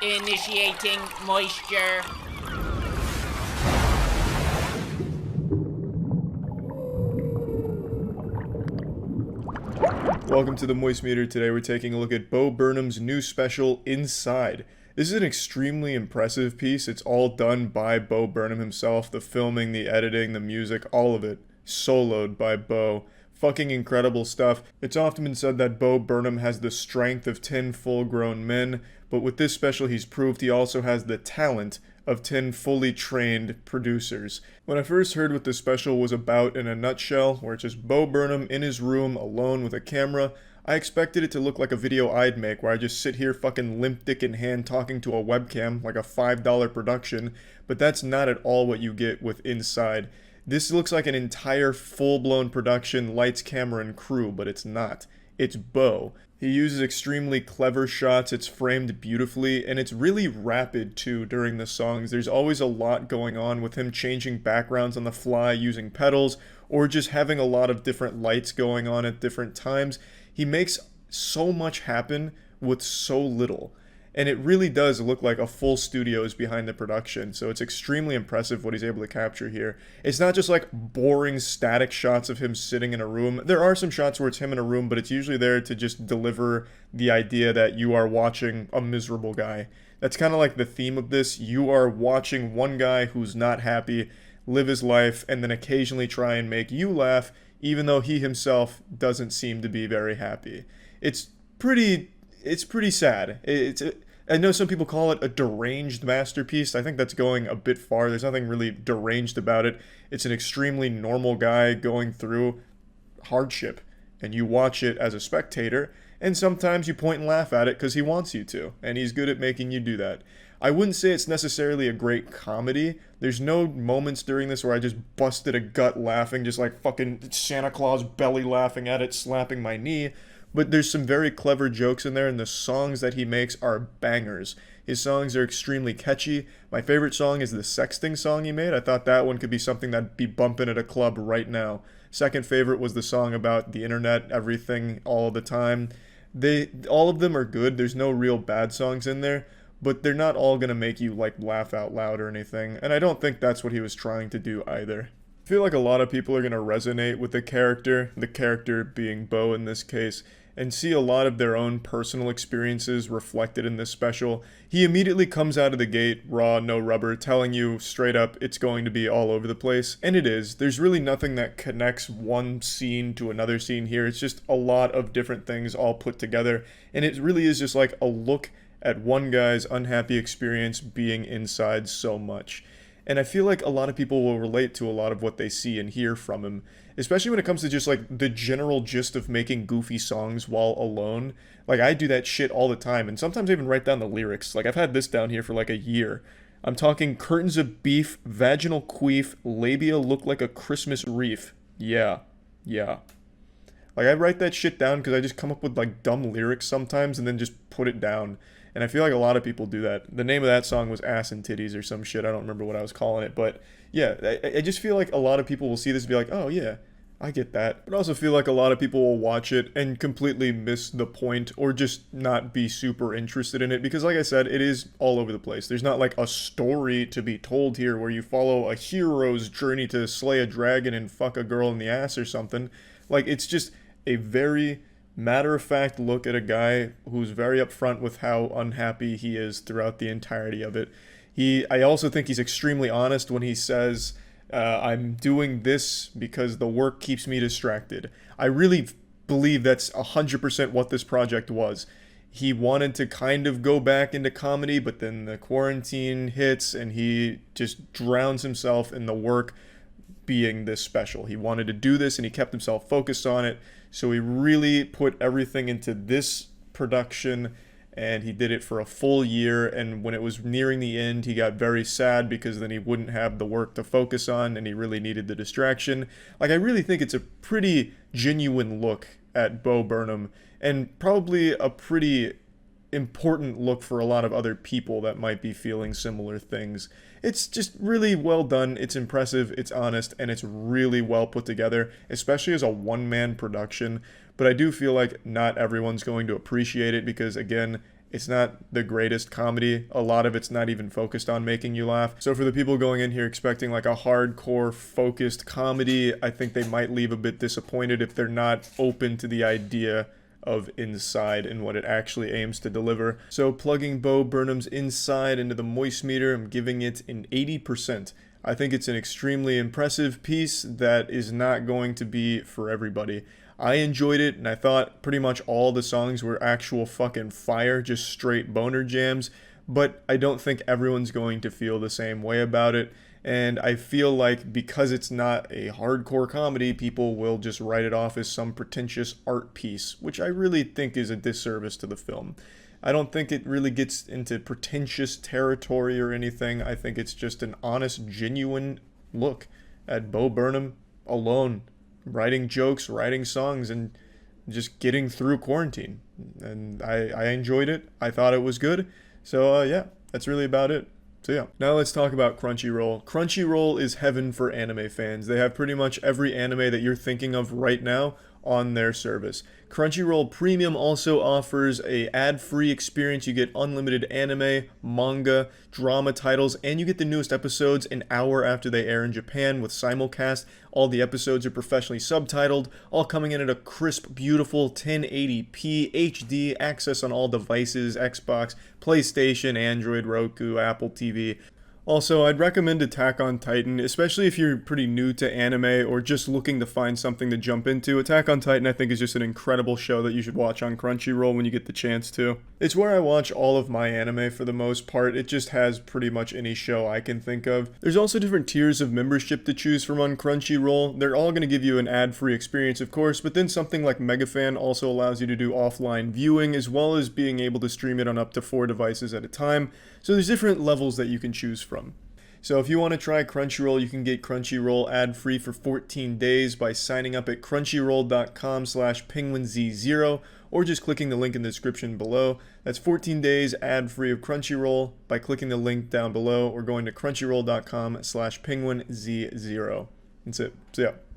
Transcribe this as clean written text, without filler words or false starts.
Initiating moisture. Welcome to the Moist Meter. Today we're taking a look at Bo Burnham's new special, Inside. This is an extremely impressive piece. It's all done by Bo Burnham himself. The filming, the editing, the music, all of it soloed by Bo. Fucking incredible stuff. It's often been said that Bo Burnham has the strength of 10 full-grown men, but with this special he's proved he also has the talent of 10 fully trained producers. When I first heard what this special was about in a nutshell, where it's just Bo Burnham in his room alone with a camera, I expected it to look like a video I'd make where I just sit here fucking limp dick in hand talking to a webcam like a $5 production, but that's not at all what you get with Inside. This looks like an entire full-blown production, lights, camera, and crew, but it's not. It's Bo. He uses extremely clever shots, it's framed beautifully, and it's really rapid too during the songs. There's always a lot going on with him changing backgrounds on the fly using pedals, or just having a lot of different lights going on at different times. He makes so much happen with so little. And it really does look like a full studio is behind the production, so it's extremely impressive what he's able to capture here. It's not just like boring static shots of him sitting in a room. There are some shots where it's him in a room, but it's usually there to just deliver the idea that you are watching a miserable guy. That's kind of like the theme of this. You are watching one guy who's not happy live his life and then occasionally try and make you laugh, even though he himself doesn't seem to be very happy. It's pretty sad. I know some people call it a deranged masterpiece. I think that's going a bit far. There's nothing really deranged about it. It's an extremely normal guy going through hardship, and you watch it as a spectator, and sometimes you point and laugh at it because he wants you to, and he's good at making you do that. I wouldn't say it's necessarily a great comedy. There's no moments during this where I just busted a gut laughing, just like fucking Santa Claus belly laughing at it, slapping my knee. But there's some very clever jokes in there, and the songs that he makes are bangers. His songs are extremely catchy. My favorite song is the sexting song he made. I thought that one could be something that'd be bumping at a club right now. Second favorite was the song about the internet, everything, all the time. All of them are good. There's no real bad songs in there, but they're not all gonna make you like laugh out loud or anything. And I don't think that's what he was trying to do either. I feel like a lot of people are going to resonate with the character being Bo in this case, and see a lot of their own personal experiences reflected in this special. He immediately comes out of the gate, raw, no rubber, telling you straight up it's going to be all over the place, and it is. There's really nothing that connects one scene to another scene here. It's just a lot of different things all put together, and it really is just like a look at one guy's unhappy experience being inside so much. And I feel like a lot of people will relate to a lot of what they see and hear from him, especially when it comes to just like the general gist of making goofy songs while alone. Like I do that shit all the time, and sometimes I even write down the lyrics. Like I've had this down here for like a year. I'm talking curtains of beef, vaginal queef, labia look like a Christmas wreath. Yeah, yeah. Like I write that shit down because I just come up with like dumb lyrics sometimes and then just put it down. And I feel like a lot of people do that. The name of that song was Ass and Titties or some shit. I don't remember what I was calling it. But yeah, I just feel like a lot of people will see this and be like, oh yeah, I get that. But I also feel like a lot of people will watch it and completely miss the point or just not be super interested in it. Because like I said, it is all over the place. There's not like a story to be told here where you follow a hero's journey to slay a dragon and fuck a girl in the ass or something. Like it's just a very matter-of-fact look at a guy who's very upfront with how unhappy he is throughout the entirety of it. I also think he's extremely honest when he says, I'm doing this because the work keeps me distracted. I really believe that's 100% what this project was. He wanted to kind of go back into comedy, but then the quarantine hits and he just drowns himself in the work being this special. He wanted to do this and he kept himself focused on it. So he really put everything into this production and he did it for a full year. And when it was nearing the end, he got very sad because then he wouldn't have the work to focus on and he really needed the distraction. Like, I really think it's a pretty genuine look at Bo Burnham and probably a pretty important look for a lot of other people that might be feeling similar things. It's just really well done, it's impressive, it's honest, and it's really well put together, especially as a one-man production. But I do feel like not everyone's going to appreciate it because, again, It's not the greatest comedy. A lot of it's not even focused on making you laugh. So for the people going in here expecting like a hardcore focused comedy, I think they might leave a bit disappointed if they're not open to the idea of Inside and what it actually aims to deliver. So plugging Bo Burnham's Inside into the moist meter, I'm giving it an 80%. I think it's an extremely impressive piece that is not going to be for everybody. I enjoyed it, and I thought pretty much all the songs were actual fucking fire, just straight boner jams, but I don't think everyone's going to feel the same way about it. And I feel like because it's not a hardcore comedy, people will just write it off as some pretentious art piece, which I really think is a disservice to the film. I don't think it really gets into pretentious territory or anything. I think it's just an honest, genuine look at Bo Burnham alone, writing jokes, writing songs, and just getting through quarantine. And I enjoyed it. I thought it was good. So yeah, that's really about it. So yeah, now let's talk about Crunchyroll. Crunchyroll is heaven for anime fans. They have pretty much every anime that you're thinking of right now on their service. Crunchyroll Premium also offers a ad-free experience. You get unlimited anime, manga, drama titles, and you get the newest episodes an hour after they air in Japan with simulcast. All the episodes are professionally subtitled, all coming in at a crisp, beautiful 1080p HD, access on all devices, Xbox, PlayStation, Android, Roku, Apple TV. Also, I'd recommend Attack on Titan, especially if you're pretty new to anime or just looking to find something to jump into. Attack on Titan, I think, is just an incredible show that you should watch on Crunchyroll when you get the chance to. It's where I watch all of my anime for the most part. It just has pretty much any show I can think of. There's also different tiers of membership to choose from on Crunchyroll. They're all going to give you an ad-free experience, of course, but then something like Megafan also allows you to do offline viewing as well as being able to stream it on up to 4 devices at a time. So there's different levels that you can choose from. So if you want to try Crunchyroll, you can get Crunchyroll ad-free for 14 days by signing up at crunchyroll.com/penguinz0 or just clicking the link in the description below. That's 14 days ad-free of Crunchyroll by clicking the link down below or going to crunchyroll.com/penguinz0. That's it. So yeah.